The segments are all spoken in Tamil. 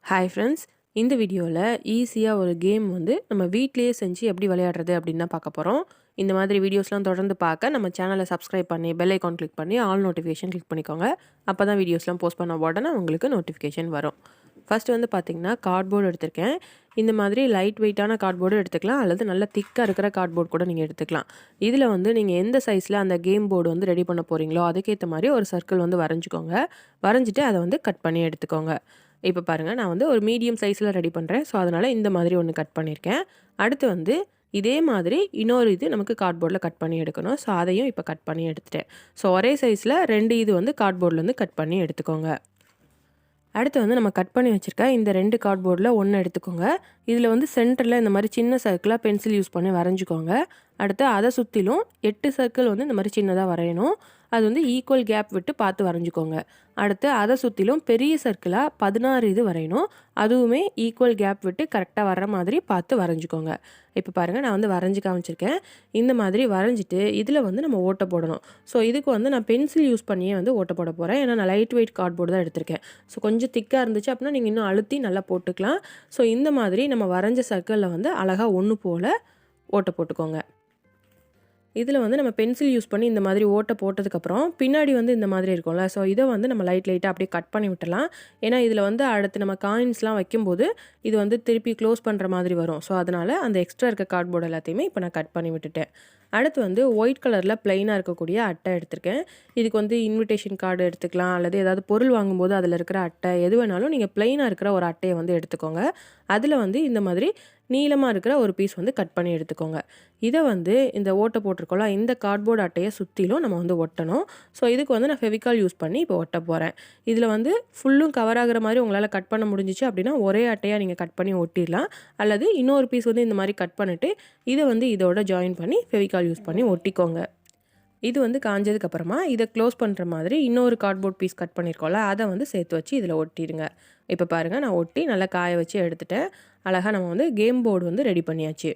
ஹாய் ஃப்ரெண்ட்ஸ், இந்த வீடியோவில் ஈஸியாக ஒரு கேம் வந்து நம்ம வீட்டிலேயே செஞ்சு எப்படி விளையாடுறது அப்படின்னு தான் பார்க்க போகிறோம். இந்த மாதிரி வீடியோஸ்லாம் தொடர்ந்து பார்க்க நம்ம சேனலை சப்ஸ்கிரைப் பண்ணி பெல் ஐக்கான் கிளிக் பண்ணி ஆல் நோட்டிஃபிகேஷன் கிளிக் பண்ணிக்கோங்க. அப்போ தான் வீடியோஸ்லாம் போஸ்ட் பண்ண உடனே உங்களுக்கு நோட்டிஃபிகேஷன் வரும். ஃபஸ்ட்டு வந்து பார்த்திங்கன்னா கார்ட்போர்டு எடுத்திருக்கேன். இந்த மாதிரி லைட் வெயிட்டான கார்ட்போர்டு எடுத்துக்கலாம், அல்லது நல்லா திக்காக இருக்கிற கார்ட்போர்டு கூட நீங்கள் எடுத்துக்கலாம். இதில் வந்து நீங்கள் எந்த சைஸில் அந்த கேம் போர்டு வந்து ரெடி பண்ண போகிறீங்களோ அதுக்கேற்ற மாதிரி ஒரு சர்க்கிள் வந்து வரைஞ்சிக்கோங்க. வரைஞ்சிட்டு அதை வந்து கட் பண்ணி எடுத்துக்கோங்க. இப்போ பாருங்கள், நான் வந்து ஒரு மீடியம் சைஸில் ரெடி பண்ணுறேன். ஸோ அதனால் இந்த மாதிரி ஒன்று கட் பண்ணியிருக்கேன். அடுத்து வந்து இதே மாதிரி இன்னொரு இது நமக்கு கார்ட்போர்டில் கட் பண்ணி எடுக்கணும். ஸோ அதையும் இப்போ கட் பண்ணி எடுத்துட்டேன். ஸோ ஒரே சைஸில் 2 இது வந்து கார்ட்போர்ட்லேருந்து கட் பண்ணி எடுத்துக்கோங்க. அடுத்து வந்து நம்ம கட் பண்ணி வச்சுருக்க இந்த 2 கார்ட்போர்டில் ஒன்று எடுத்துக்கோங்க. இதில் வந்து சென்டரில் இந்த மாதிரி சின்ன சர்க்கிளாக பென்சில் யூஸ் பண்ணி வரைஞ்சிக்கோங்க. அடுத்து அதை சுற்றிலும் 8 சர்க்கிள் வந்து இந்த மாதிரி சின்னதாக வரையணும். அது வந்து ஈக்குவல் கேப் விட்டு பார்த்து வரைஞ்சிக்கோங்க. அடுத்து அதை சுற்றிலும் பெரிய சர்க்கிளாக 16 இது வரையணும். அதுவுமே ஈக்குவல் கேப் விட்டு கரெக்டாக வர்ற மாதிரி பார்த்து வரைஞ்சிக்கோங்க. இப்போ பாருங்கள், நான் வந்து வரைஞ்சி காமிச்சிருக்கேன். இந்த மாதிரி வரைஞ்சிட்டு இதில் வந்து நம்ம ஓட்டை போடணும். ஸோ இதுக்கு வந்து நான் பென்சில் யூஸ் பண்ணியே வந்து ஓட்டை போட போகிறேன். ஏன்னா நான் லைட் வெயிட் கார்ட்போர்டு தான் எடுத்திருக்கேன். ஸோ கொஞ்சம் திக்காக இருந்துச்சு அப்படின்னா நீங்கள் இன்னும் அழுத்தி நல்லா போட்டுக்கலாம். ஸோ இந்த மாதிரி நம்ம வரைஞ்ச சர்க்கிளில் வந்து அழகாக ஒன்று போல் ஓட்டை போட்டுக்கோங்க. இதில் வந்து நம்ம பென்சில் யூஸ் பண்ணி இந்த மாதிரி ஓட்டை போட்டதுக்கப்புறம் பின்னாடி வந்து இந்த மாதிரி இருக்கும்ல, ஸோ இதை வந்து நம்ம லைட்டாக அப்படியே கட் பண்ணி விட்டுலாம். ஏன்னா இதில் வந்து அடுத்து நம்ம காயின்ஸ்லாம் வைக்கும்போது இது வந்து திருப்பி க்ளோஸ் பண்ணுற மாதிரி வரும். ஸோ அதனால் அந்த எக்ஸ்ட்ரா இருக்க கார்ட்போர்டு எல்லாத்தையுமே இப்போ நான் கட் பண்ணி விட்டுட்டேன். அடுத்து வந்து ஒயிட் கலரில் ப்ளைனாக இருக்கக்கூடிய அட்டை எடுத்திருக்கேன். இதுக்கு வந்து இன்விடேஷன் கார்டு எடுத்துக்கலாம், அல்லது ஏதாவது பொருள் வாங்கும்போது அதில் இருக்கிற அட்டை எது வேணாலும் நீங்கள் ப்ளைனாக இருக்கிற ஒரு அட்டையை வந்து எடுத்துக்கோங்க. அதில் வந்து இந்த மாதிரி நீளமாக இருக்கிற ஒரு பீஸ் வந்து கட் பண்ணி எடுத்துக்கோங்க. இதை வந்து இந்த ஓட்டை போட்டிருக்கோம்ல, இந்த கார்ட்போர்டு அட்டையை சுற்றிலும் நம்ம வந்து ஒட்டணும். ஸோ இதுக்கு வந்து நான் ஃபெவிகால் யூஸ் பண்ணி இப்போ ஒட்ட போகிறேன். இதில் வந்து ஃபுல்லும் கவர் ஆகிற மாதிரி உங்களால் கட் பண்ண முடிஞ்சிச்சு அப்படின்னா ஒரே அட்டையாக நீங்கள் கட் பண்ணி ஒட்டிடலாம். அல்லது இன்னொரு பீஸ் வந்து இந்த மாதிரி கட் பண்ணிவிட்டு இதை வந்து இதோட ஜாயின் பண்ணி ஃபெவிகால் யூஸ் பண்ணி ஒட்டிக்கோங்க. இது வந்து காஞ்சதுக்கப்புறமா இதை க்ளோஸ் பண்ணுற மாதிரி இன்னொரு கார்ட்போர்ட் பீஸ் கட் பண்ணியிருக்கோம்ல, அதை வந்து சேர்த்து வச்சு இதில் ஒட்டிடுங்க. இப்போ பாருங்கள், நான் ஒட்டி நல்லா காய வச்சு எடுத்துட்டேன். அழகாக நம்ம வந்து கேம் போர்டு வந்து ரெடி பண்ணியாச்சு.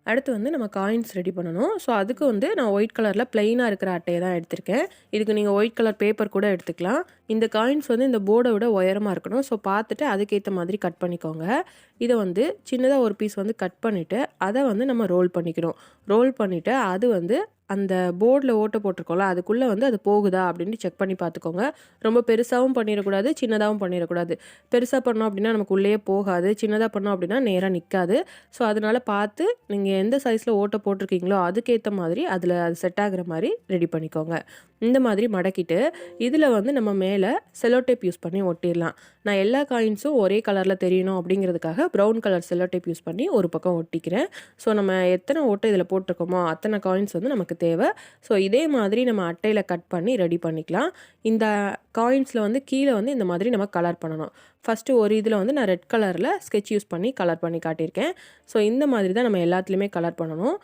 அடுத்து வந்து நம்ம காயின்ஸ் ரெடி பண்ணணும். ஸோ அதுக்கு வந்து நான் ஒயிட் கலரில் ப்ளைனாக இருக்கிற அட்டையை தான் எடுத்திருக்கேன். இதுக்கு நீங்கள் ஒயிட் கலர் பேப்பர் கூட எடுத்துக்கலாம். இந்த காயின்ஸ் வந்து இந்த போர்டை விட உயரமாக இருக்கணும். ஸோ பார்த்துட்டு அதுக்கேற்ற மாதிரி கட் பண்ணிக்கோங்க. இதை வந்து சின்னதாக ஒரு பீஸ் வந்து கட் பண்ணிவிட்டு அதை வந்து நம்ம ரோல் பண்ணிக்கணும். ரோல் பண்ணிவிட்டு அது வந்து அந்த போர்டில் ஓட்டை போட்டிருக்கோம்ல, அதுக்குள்ளே வந்து அது போகுதா அப்படின்ட்டு செக் பண்ணி பார்த்துக்கோங்க. ரொம்ப பெருசாகவும் பண்ணிடக்கூடாது, சின்னதாகவும் பண்ணிடக்கூடாது. பெருசாக பண்ணோம் அப்படின்னா நமக்கு உள்ளேயே போகாது, சின்னதாக பண்ணோம் அப்படின்னா நேராக நிற்காது. ஸோ அதனால் பார்த்து நீங்கள் எந்த சைஸில் ஓட்டை போட்டிருக்கீங்களோ அதுக்கேற்ற மாதிரி அதில் அது செட் ஆகிற மாதிரி ரெடி பண்ணிக்கோங்க. இந்த மாதிரி மடக்கிட்டு இதில் வந்து நம்ம மேலே செல்லோ டேப் யூஸ் பண்ணி ஒட்டிடலாம். நான் எல்லா காயின்ஸும் ஒரே கலரில் தெரியணும் அப்படிங்கிறதுக்காக brown colour cello tape use பண்ணி ஒரு பக்கம் ஒட்டிக்கிறேன். ஸோ நம்ம எத்தனை ஓட்டை இதில் போட்டிருக்கோமோ அத்தனை காயின்ஸ் வந்து நமக்கு தேவை. ஸோ இதே மாதிரி நம்ம அட்டையில் கட் பண்ணி ரெடி பண்ணிக்கலாம். இந்த காயின்ஸில் வந்து கீழே வந்து இந்த மாதிரி நம்ம கலர் பண்ணணும். ஃபஸ்ட்டு ஒரு இதில் வந்து நான் ரெட் கலரில் ஸ்கெட்ச் யூஸ் பண்ணி கலர் பண்ணி காட்டியிருக்கேன். ஸோ இந்த மாதிரி தான் நம்ம எல்லாத்துலேயுமே கலர் பண்ணணும்.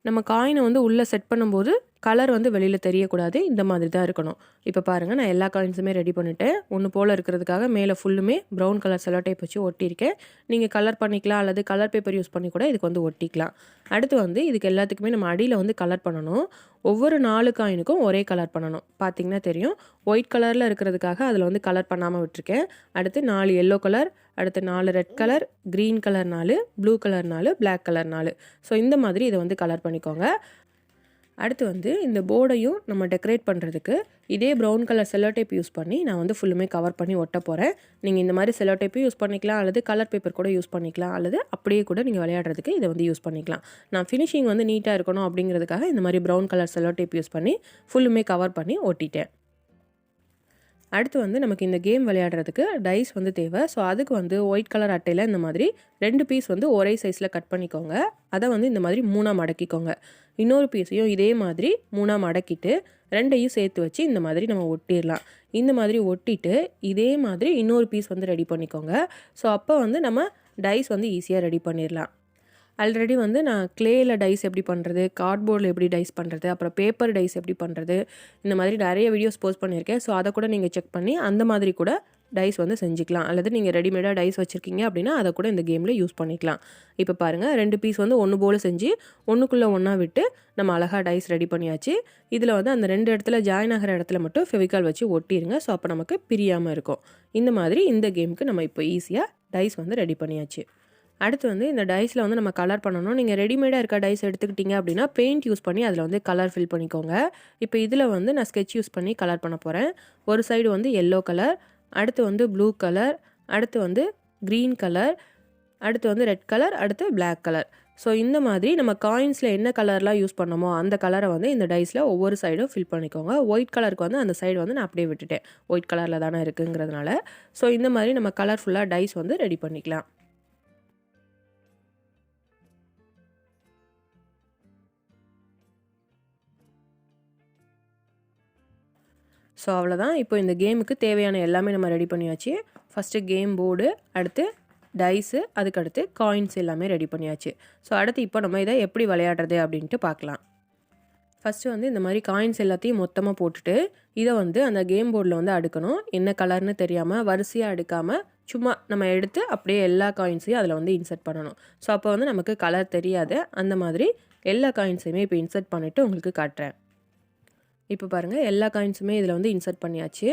நம்ம காயினை வந்து உள்ளே செட் பண்ணும்போது கலர் வந்து வெளியில் தெரியக்கூடாது, இந்த மாதிரி தான் இருக்கணும். இப்போ பாருங்கள், நான் எல்லா காயின்ஸுமே ரெடி பண்ணிவிட்டேன். ஒன்று போல் இருக்கிறதுக்காக மேலே ஃபுல்லுமே ப்ரௌன் கலர் செல்லோ டேப் வச்சு ஒட்டியிருக்கேன். நீங்கள் கலர் பண்ணிக்கலாம், அல்லது கலர் பேப்பர் யூஸ் பண்ணி கூட இதுக்கு வந்து ஒட்டிக்கலாம். அடுத்து வந்து இதுக்கு எல்லாத்துக்குமே நம்ம அடியில் வந்து கலர் பண்ணணும். ஒவ்வொரு 4 காயினுக்கும் ஒரே கலர் பண்ணணும். பார்த்திங்கன்னா தெரியும், ஒயிட் கலரில் இருக்கிறதுக்காக அதில் வந்து கலர் பண்ணாமல் விட்டுருக்கேன். அடுத்து 4 எல்லோ கலர், அடுத்து 4 red colour, green colour 4, blue colour 4, black colour 4. So இந்த மாதிரி இதை வந்து கலர் பண்ணிக்கோங்க. அடுத்து வந்து இந்த போர்டையும் நம்ம டெக்கரேட் பண்ணுறதுக்கு இதே brown colour cello tape use பண்ணி நான் வந்து ஃபுல்லுமே கவர் பண்ணி ஒட்ட போகிறேன். நீங்கள் இந்த மாதிரி செல்லோ டேப்பையும் யூஸ் பண்ணிக்கலாம், அல்லது கலர் பேப்பர் கூட யூஸ் பண்ணிக்கலாம், அல்லது அப்படியே கூட நீங்கள் விளையாடுறதுக்கு இதை வந்து யூஸ் பண்ணிக்கலாம். நான் ஃபினிஷிங் வந்து நீட்டாக இருக்கணும் அப்படிங்கிறதுக்காக இந்த மாதிரி brown colour cello tape use பண்ணி ஃபுல்லுமே கவர் பண்ணி ஒட்டிட்டேன். அடுத்து வந்து நமக்கு இந்த கேம் விளையாடுறதுக்கு டைஸ் வந்து தேவை. ஸோ அதுக்கு வந்து ஒயிட் கலர் அட்டையில் இந்த மாதிரி 2 பீஸ் வந்து ஒரே சைஸில் கட் பண்ணிக்கோங்க. அதை வந்து இந்த மாதிரி 3ஆக மடக்கிக்கோங்க. இன்னொரு பீஸையும் இதே மாதிரி 3ஆக மடக்கிட்டு 2ஐயும் சேர்த்து வச்சு இந்த மாதிரி நம்ம ஒட்டிடலாம். இந்த மாதிரி ஒட்டிட்டு இதே மாதிரி இன்னொரு பீஸ் வந்து ரெடி பண்ணிக்கோங்க. ஸோ அப்போ வந்து நம்ம டைஸ் வந்து ஈஸியாக ரெடி பண்ணிடலாம். ஆல்ரெடி வந்து நான் க்ளேயில் டைஸ் எப்படி பண்ணுறது, கார்ட்போர்டில் எப்படி டைஸ் பண்ணுறது, அப்புறம் பேப்பர் டைஸ் எப்படி பண்ணுறது, இந்த மாதிரி நிறைய வீடியோஸ் போஸ்ட் பண்ணியிருக்கேன். ஸோ அதை கூட நீங்கள் செக் பண்ணி அந்த மாதிரி கூட டைஸ் வந்து செஞ்சுக்கலாம். அல்லது நீங்கள் ரெடிமேடாக டைஸ் வச்சுருக்கீங்க அப்படின்னா அதை கூட இந்த கேமில் யூஸ் பண்ணிக்கலாம். இப்போ பாருங்கள் 2 பீஸ் வந்து ஒன்று போல் செஞ்சு ஒன்றுக்குள்ளே ஒன்றா விட்டு நம்ம அழகாக டைஸ் ரெடி பண்ணியாச்சு. இதில் வந்து அந்த 2 இடத்துல ஜாயின் ஆகிற இடத்துல மட்டும் ஃபெவிகால் வச்சு ஒட்டிடுங்க. ஸோ அப்போ நமக்கு பிரியாமல் இருக்கும். இந்த மாதிரி இந்த கேமுக்கு நம்ம இப்போ ஈஸியாக டைஸ் வந்து ரெடி பண்ணியாச்சு. அடுத்து வந்து இந்த டைஸில் வந்து நம்ம கலர் பண்ணணும். நீங்கள் ரெடிமேடாக இருக்க டைஸ் எடுத்துக்கிட்டிங்க அப்படின்னா பெயிண்ட் யூஸ் பண்ணி அதில் வந்து கலர் ஃபில் பண்ணிக்கோங்க. இப்போ இதில் வந்து நான் ஸ்கெட்ச் யூஸ் பண்ணி கலர் பண்ண போகிறேன். ஒரு சைடு வந்து எல்லோ கலர், அடுத்து வந்து ப்ளூ கலர், அடுத்து வந்து க்ரீன் கலர், அடுத்து வந்து ரெட் கலர், அடுத்து பிளாக் கலர். ஸோ இந்த மாதிரி நம்ம காயின்ஸில் என்ன கலர்லாம் யூஸ் பண்ணமோ அந்த கலரை வந்து இந்த டைஸில் ஒவ்வொரு சைடும் ஃபில் பண்ணிக்கோங்க. ஒயிட் கலருக்கு வந்து அந்த சைடு வந்து நான் அப்படியே விட்டுட்டேன், ஒயிட் கலரில் தானே இருக்குங்கிறதுனால. ஸோ இந்த மாதிரி நம்ம கலர்ஃபுல்லாக டைஸ் வந்து ரெடி பண்ணிக்கலாம். ஸோ அவ்வளோதான். இப்போ இந்த கேமுக்கு தேவையான எல்லாமே நம்ம ரெடி பண்ணியாச்சு. ஃபஸ்ட்டு கேம் போர்டு, அடுத்து டைஸு, அதுக்கடுத்து காயின்ஸ் எல்லாமே ரெடி பண்ணியாச்சு. ஸோ அடுத்து இப்போ நம்ம இதை எப்படி விளையாடுறது அப்படின்ட்டு பார்க்கலாம். ஃபஸ்ட்டு வந்து இந்த மாதிரி காயின்ஸ் எல்லாத்தையும் மொத்தமாக போட்டுட்டு இதை வந்து அந்த கேம் போர்டில் வந்து அடுக்கணும். என்ன கலர்னு தெரியாமல் வரிசையாக அடுக்காமல் சும்மா நம்ம எடுத்து அப்படியே எல்லா காயின்ஸையும் அதில் வந்து இன்சர்ட் பண்ணணும். ஸோ அப்போ வந்து நமக்கு கலர் தெரியாது. அந்த மாதிரி எல்லா காயின்ஸையுமே இப்போ இன்சர்ட் பண்ணிவிட்டு உங்களுக்கு காட்டுறேன். இப்போ பாருங்கள் எல்லா காயின்ஸுமே இதில் வந்து இன்சர்ட் பண்ணியாச்சு.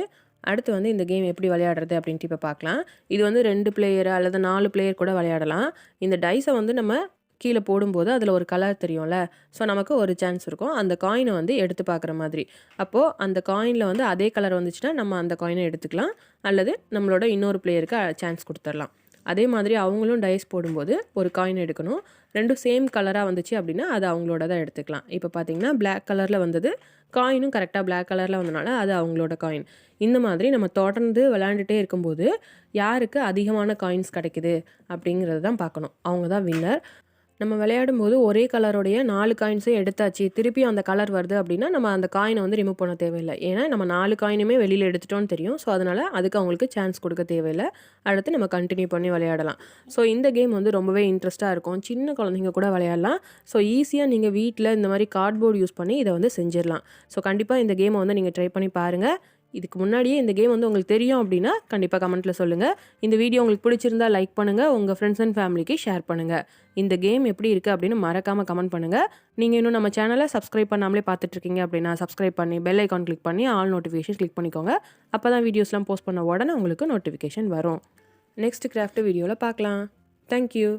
அடுத்து வந்து இந்த கேம் எப்படி விளையாடுறது அப்படின்ட்டு இப்போ பார்க்கலாம். இது வந்து 2 பிளேயர் அல்லது 4 பிளேயர் கூட விளையாடலாம். இந்த டைஸை வந்து நம்ம கீழே போடும்போது அதில் ஒரு கலர் தெரியும்ல, ஸோ நமக்கு ஒரு சான்ஸ் இருக்கும் அந்த காயினை வந்து எடுத்து பார்க்குற மாதிரி. அப்போது அந்த காயினில் வந்து அதே கலர் வந்துச்சுன்னா நம்ம அந்த காயினை எடுத்துக்கலாம், அல்லது நம்மளோட இன்னொரு பிளேயருக்கு சான்ஸ் கொடுத்துடலாம். அதே மாதிரி அவங்களும் டைஸ் போடும்போது ஒரு காயின் எடுக்கணும். 2 சேம் கலராக வந்துச்சு அப்படின்னா அது அவங்களோட தான் எடுத்துக்கலாம். இப்போ பார்த்தீங்கன்னா பிளாக் கலரில் வந்தது, காயினும் கரெக்டாக பிளாக் கலரில் வந்தனால அது அவங்களோட காயின். இந்த மாதிரி நம்ம தொடர்ந்து விளையாண்டுட்டே இருக்கும்போது யாருக்கு அதிகமான காயின்ஸ் கிடைக்குது அப்படிங்கிறது தான் பார்க்கணும். அவங்க தான் வின்னர். நம்ம விளையாடும்போது ஒரே கலருடைய 4 காயின்ஸையும் எடுத்தாச்சு, திருப்பி அந்த கலர் வருது அப்படின்னா நம்ம அந்த காயினை வந்து ரிமூவ் பண்ண தேவையில்லை. ஏன்னா நம்ம 4 காயினுமே வெளியில் எடுத்துட்டோன்னு தெரியும். ஸோ அதனால் அதுக்கு அவங்களுக்கு சான்ஸ் கொடுக்க தேவையில்லை. அடுத்து நம்ம கண்டினியூ பண்ணி விளையாடலாம். ஸோ இந்த கேம் வந்து ரொம்பவே இன்ட்ரெஸ்ட்டாக இருக்கும். சின்ன குழந்தைங்க கூட விளையாடலாம். ஸோ ஈஸியாக நீங்கள் வீட்டில் இந்த மாதிரி கார்ட்போர்டு யூஸ் பண்ணி இதை வந்து செஞ்சிடலாம். ஸோ கண்டிப்பாக இந்த கேமை வந்து நீங்கள் ட்ரை பண்ணி பாருங்கள். இதுக்கு முன்னாடியே இந்த கேம் வந்து உங்களுக்கு தெரியும் அப்படின்னா கண்டிப்பாக கமெண்ட்டில் சொல்லுங்கள். இந்த வீடியோ உங்களுக்கு பிடிச்சிருந்தா லைக் பண்ணுங்கள், உங்கள் ஃப்ரெண்ட்ஸ் அண்ட் ஃபேமிலிக்கு ஷேர் பண்ணுங்கள். இந்த கேம் எப்படி இருக்குது அப்படின்னு மறக்காமல் கமெண்ட் பண்ணுங்கள். நீங்கள் இன்னும் நம்ம சேனலை சப்ஸ்கிரைப் பண்ணாமலே பார்த்துட்ருக்கீங்க அப்படின்னா சப்ஸ்கிரைப் பண்ணி பெல் ஐக்கான் கிளிக் பண்ணி ஆல் நோட்டிஃபிகேஷன் கிளிக் பண்ணிக்கோங்க. அப்போ தான் வீடியோஸ்லாம் போஸ்ட் பண்ண உடனே உங்களுக்கு நோட்டிஃபிகேஷன் வரும். நெக்ஸ்ட் கிராஃப்ட் வீடியோவில் பார்க்கலாம். தேங்க்யூ.